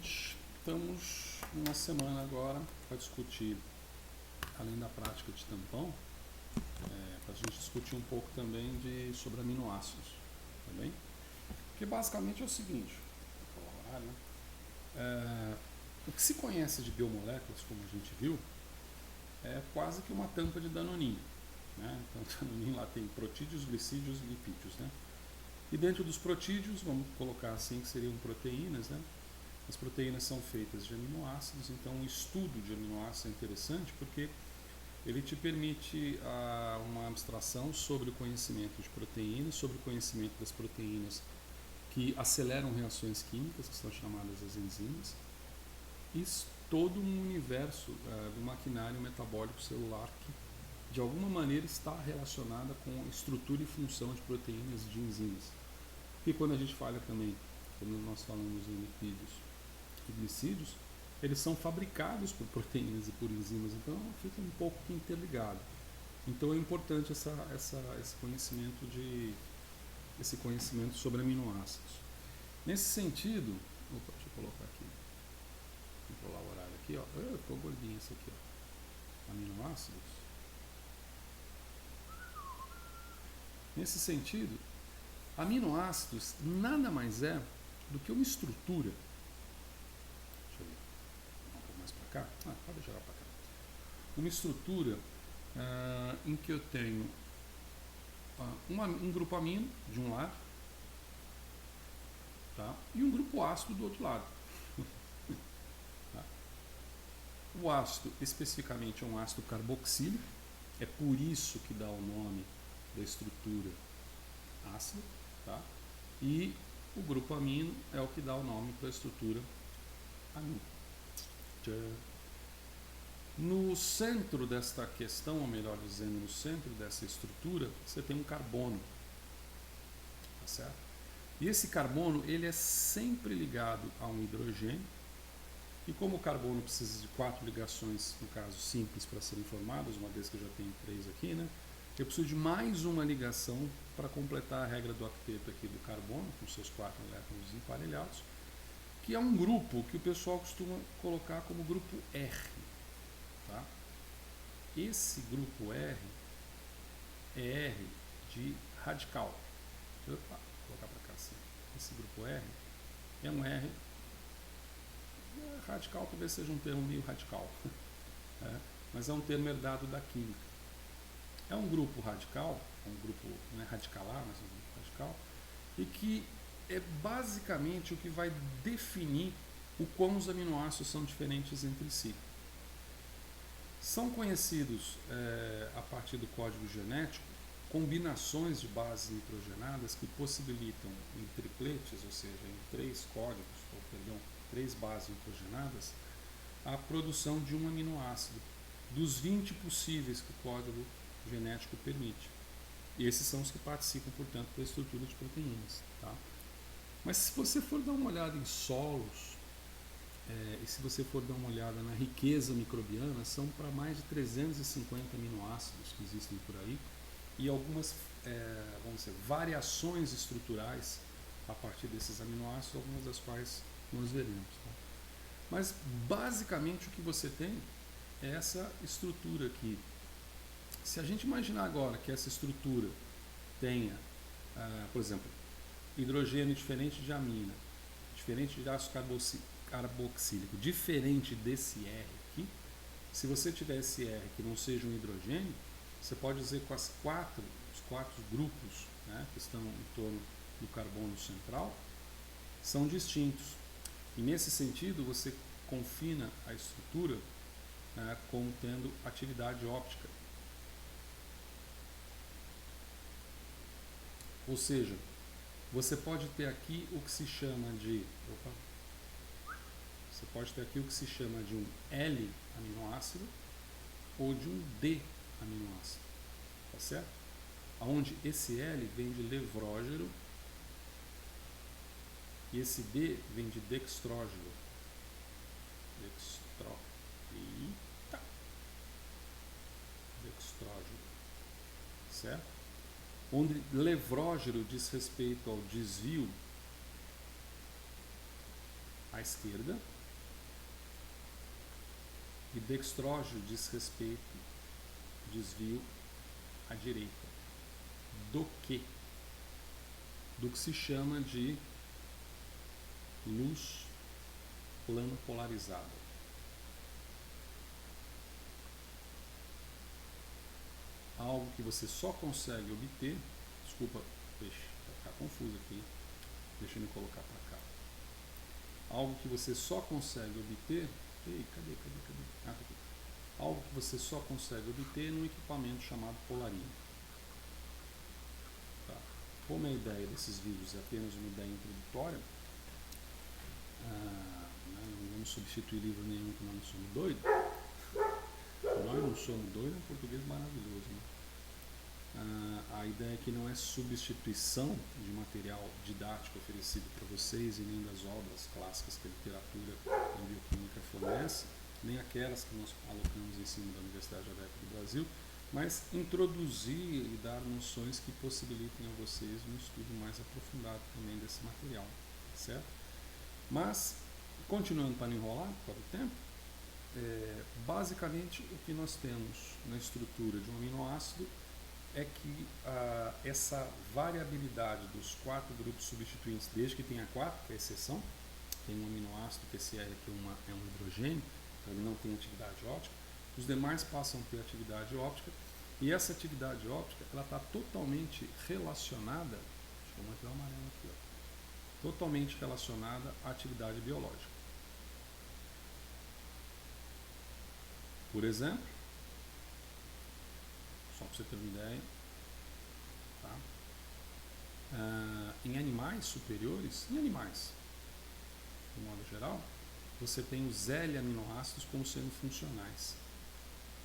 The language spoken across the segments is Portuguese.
gente estamos numa semana agora para discutir, além da prática de tampão, para a gente discutir um pouco também sobre aminoácidos, tá bem? Porque basicamente é o seguinte, vou colaborar, né? O que se conhece de biomoléculas, como a gente viu, é quase que uma tampa de danoninho, né? Então, o danoninho lá tem protídeos, glicídios e lipídios, né? E dentro dos protídeos, vamos colocar assim, que seriam proteínas, né? As proteínas são feitas de aminoácidos, então o estudo de aminoácidos é interessante porque ele te permite uma abstração sobre o conhecimento de proteínas, sobre o conhecimento das proteínas que aceleram reações químicas, que são chamadas as enzimas, e todo um universo do maquinário metabólico celular que de alguma maneira está relacionada com a estrutura e função de proteínas e de enzimas. E quando a gente fala também, quando nós falamos em lipídios e glicídios, eles são fabricados por proteínas e por enzimas, então fica um pouco interligado. Então é importante esse conhecimento sobre aminoácidos. Nesse sentido, deixa eu colocar aqui, controlar o horário aqui, ó, ficou gordinho isso aqui, ó, aminoácidos. Nesse sentido, aminoácidos nada mais é do que uma estrutura. Deixa eu ver, um pouco mais para cá. Pode jogar para cá. Uma estrutura em que eu tenho um grupo amino de um lado, tá? E um grupo ácido do outro lado. Tá? O ácido, especificamente, é um ácido carboxílico, é por isso que dá o nome da estrutura ácido, tá? E o grupo amino é o que dá o nome para a estrutura amino. No centro desta questão, ou melhor dizendo, no centro dessa estrutura, você tem um carbono, tá certo? E esse carbono, ele é sempre ligado a um hidrogênio, e como o carbono precisa de 4 ligações, no caso simples, para serem formadas, uma vez que eu já tenho 3 aqui, né? Eu preciso de mais uma ligação para completar a regra do octeto aqui do carbono, com seus 4 elétrons emparelhados, que é um grupo que o pessoal costuma colocar como grupo R. Tá? Esse grupo R é R de radical. Vou colocar para cá assim. Esse grupo R é um R radical, talvez seja um termo meio radical, mas é um termo herdado da química. É um grupo radical, um grupo não é radicalar, mas um grupo radical, e que é basicamente o que vai definir o quão os aminoácidos são diferentes entre si. São conhecidos, a partir do código genético, combinações de bases nitrogenadas que possibilitam em tripletes, ou seja, em 3 bases nitrogenadas, a produção de um aminoácido, dos 20 possíveis que o código genético permite. E esses são os que participam, portanto, da estrutura de proteínas. Tá? Mas se você for dar uma olhada em solos, e se você for dar uma olhada na riqueza microbiana, são para mais de 350 aminoácidos que existem por aí, e algumas variações estruturais a partir desses aminoácidos, algumas das quais nós veremos. Tá? Mas basicamente o que você tem é essa estrutura aqui. Se a gente imaginar agora que essa estrutura tenha, por exemplo, hidrogênio diferente de amina, diferente de ácido carboxílico, diferente desse R aqui, se você tiver esse R que não seja um hidrogênio, você pode dizer que os 4 grupos, né, que estão em torno do carbono central são distintos. E nesse sentido você confina a estrutura como tendo atividade óptica. Ou seja, você pode ter aqui o que se chama de um L aminoácido ou de um D aminoácido, tá certo? Onde esse L vem de levrógero e esse D vem de dextrógero. Dextrógero, certo? Onde levrógero diz respeito ao desvio, a à esquerda, e dextrógeno diz respeito, desvio à direita. Do que? Do que se chama de luz plano polarizada. Algo que você só consegue obter, desculpa, deixa eu ficar confuso aqui, deixa eu me colocar para cá. Algo que você só consegue obter, cadê? Ah, tá aqui. Algo que você só consegue obter num equipamento chamado polarinho. Tá. Como a ideia desses vídeos é apenas uma ideia introdutória, não vamos substituir livro nenhum que nós não somos doidos. Nós não somos doidos, é um português maravilhoso, né? A ideia aqui não é substituição de material didático oferecido para vocês e nem das obras clássicas que a literatura em bioquímica fornece, nem aquelas que nós alocamos em cima da Universidade Aberta do Brasil, mas introduzir e dar noções que possibilitem a vocês um estudo mais aprofundado também desse material, certo? Mas, continuando para não enrolar, por causa do tempo, basicamente o que nós temos na estrutura de um aminoácido é que essa variabilidade dos 4 grupos substituintes, desde que tenha 4, que é a exceção, tem um aminoácido que esse R aqui é um hidrogênio, então ele não tem atividade óptica, os demais passam a ter atividade óptica, e essa atividade óptica ela está totalmente relacionada, deixa eu manter o amarelo aqui, totalmente relacionada à atividade biológica. Por exemplo, só para você ter uma ideia, tá? Em animais superiores, de modo geral, você tem os L-aminoácidos como sendo funcionais.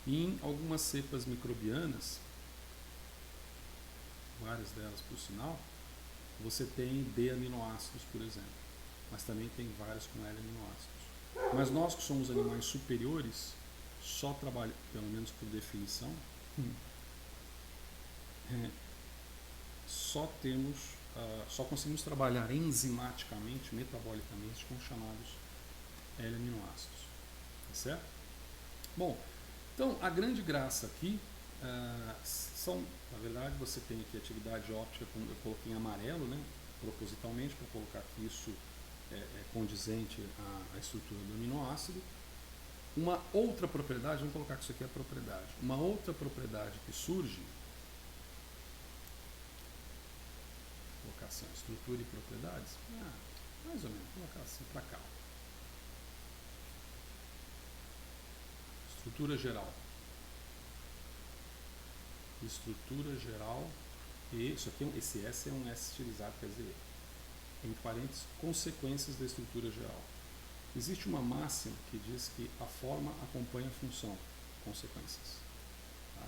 E em algumas cepas microbianas, várias delas por sinal, você tem D-aminoácidos, por exemplo, mas também tem vários com L-aminoácidos. Mas nós que somos animais superiores, só trabalhamos, pelo menos por definição, só conseguimos trabalhar enzimaticamente, metabolicamente, com os chamados L-aminoácidos, tá certo? Bom, então a grande graça aqui na verdade você tem aqui atividade óptica, como eu coloquei em amarelo, né, propositalmente, para colocar que isso é condizente à estrutura do aminoácido. Uma outra propriedade, vamos colocar que isso aqui é a propriedade, uma outra propriedade que surge, vou colocar assim, estrutura e propriedades, mais ou menos, vou colocar assim para cá. Estrutura geral. Estrutura geral, e isso aqui, esse S é um S estilizado, quer dizer, entre parênteses, consequências da estrutura geral. Existe uma máxima que diz que a forma acompanha a função, consequências. Tá?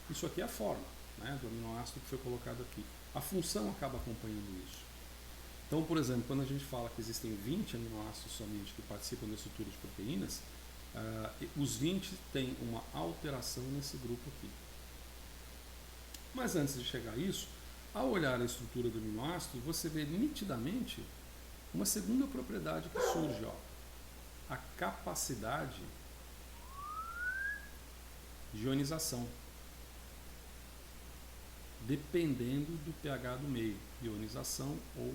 Isso aqui é a forma, né, do aminoácido que foi colocado aqui. A função acaba acompanhando isso. Então, por exemplo, quando a gente fala que existem 20 aminoácidos somente que participam da estrutura de proteínas, os 20 têm uma alteração nesse grupo aqui. Mas antes de chegar a isso, ao olhar a estrutura do aminoácido, você vê nitidamente uma segunda propriedade que surge, a capacidade de ionização, dependendo do pH do meio, ionização ou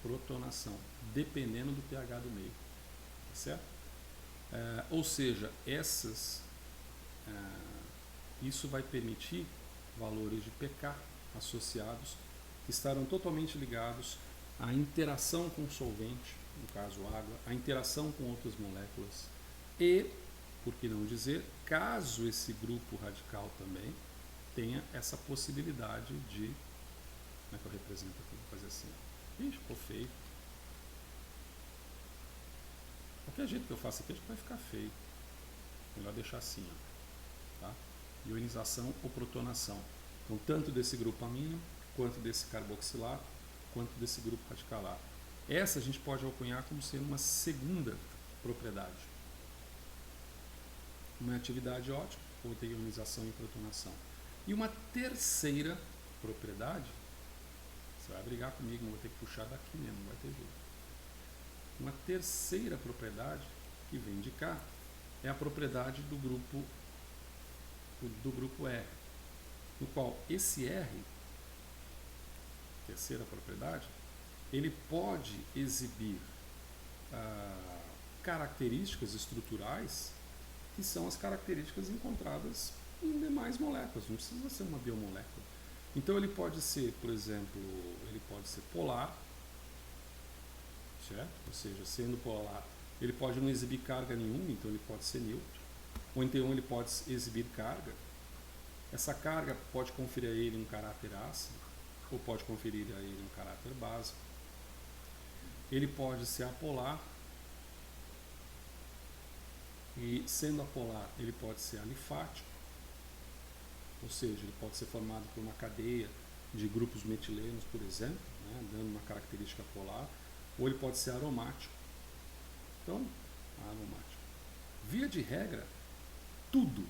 protonação, dependendo do pH do meio, tá certo? Ou seja, isso vai permitir valores de pK associados que estarão totalmente ligados à interação com o solvente, no caso água, a interação com outras moléculas e, por que não dizer, caso esse grupo radical também tenha essa possibilidade de, como é que eu represento aqui? Vou fazer assim, ixi, ficou feio. Qualquer jeito que eu faça aqui, acho que vai ficar feio. Melhor deixar assim, tá? Ionização ou protonação. Então, tanto desse grupo amino, quanto desse carboxilato, quanto desse grupo radicalato. Essa a gente pode alcunhar como sendo uma segunda propriedade. Uma atividade ótica, outra ionização e protonação. E uma terceira propriedade, você vai brigar comigo, não vou ter que puxar daqui mesmo, não vai ter jeito. terceira propriedade, que vem de cá, é a propriedade do grupo R, no qual esse R, terceira propriedade, ele pode exibir características estruturais que são as características encontradas em demais moléculas, não precisa ser uma biomolécula. Então ele pode ser, por exemplo, ele pode ser polar, certo? Ou seja, sendo polar, ele pode não exibir carga nenhuma, então ele pode ser neutro. Ou então ele pode exibir carga. Essa carga pode conferir a ele um caráter ácido, ou pode conferir a ele um caráter básico. Ele pode ser apolar, e sendo apolar, ele pode ser alifático, ou seja, ele pode ser formado por uma cadeia de grupos metilenos, por exemplo, né, dando uma característica polar, ou ele pode ser aromático. Então, aromático. Via de regra, tudo,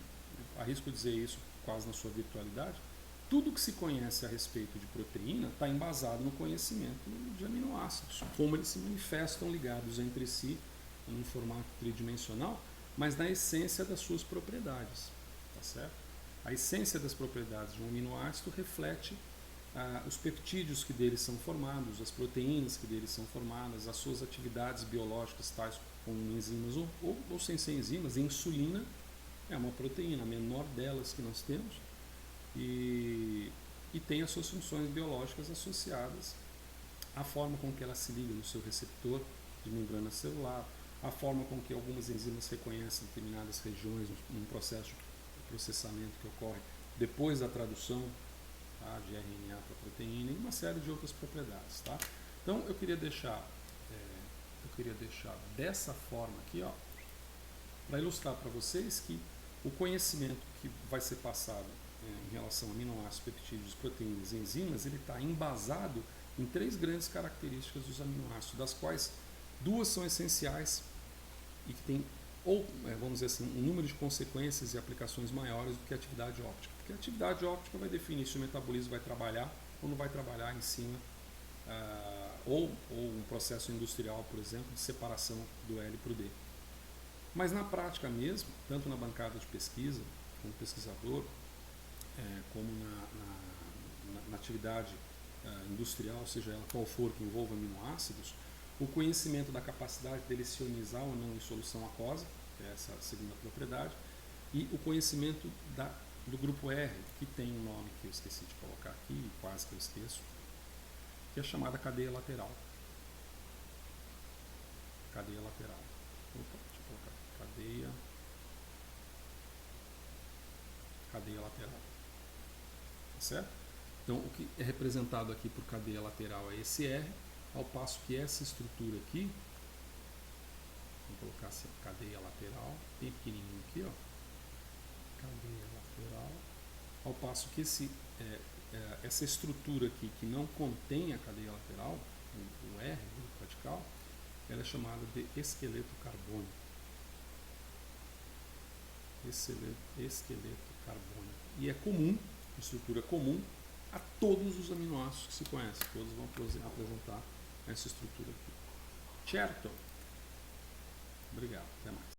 arrisco dizer isso quase na sua virtualidade, tudo que se conhece a respeito de proteína está embasado no conhecimento de aminoácidos, como eles se manifestam ligados entre si em um formato tridimensional, mas na essência das suas propriedades, tá certo? A essência das propriedades de um aminoácido reflete os peptídeos que deles são formados, as proteínas que deles são formadas, as suas atividades biológicas, tais como enzimas ou sem enzimas. A insulina é uma proteína, a menor delas que nós temos, e tem as suas funções biológicas associadas à forma com que ela se liga no seu receptor de membrana celular, a forma com que algumas enzimas reconhecem determinadas regiões num processo de processamento que ocorre depois da tradução, tá, de RNA para proteína, e uma série de outras propriedades. Tá? Então eu queria deixar dessa forma aqui, para ilustrar para vocês que o conhecimento que vai ser passado em relação a aminoácidos, peptídeos, proteínas e enzimas, ele está embasado em 3 grandes características dos aminoácidos, das quais 2 são essenciais e que tem, vamos dizer assim, um número de consequências e aplicações maiores do que a atividade óptica. Porque a atividade óptica vai definir se o metabolismo vai trabalhar ou não vai trabalhar em cima, ou um processo industrial, por exemplo, de separação do L para o D. Mas na prática mesmo, tanto na bancada de pesquisa, como pesquisador, como na atividade industrial, seja ela qual for que envolva aminoácidos, o conhecimento da capacidade dele se ionizar ou não em solução aquosa, que é essa segunda propriedade, e o conhecimento do grupo R, que tem um nome que eu esqueci de colocar aqui, quase que eu esqueço, que é chamada cadeia lateral. Cadeia lateral. Opa, deixa eu colocar aqui. Cadeia lateral. Tá certo? Então, o que é representado aqui por cadeia lateral é esse R, ao passo que essa estrutura aqui, vou colocar assim, cadeia lateral, bem pequenininho aqui, cadeia lateral, ao passo que essa estrutura aqui que não contém a cadeia lateral, o R, o grupo radical, ela é chamada de esqueleto carbônico. Esqueleto carbônico. E é comum, estrutura comum, a todos os aminoácidos que se conhecem. Todos vão apresentar essa estrutura aqui. Certo? Obrigado. Até mais.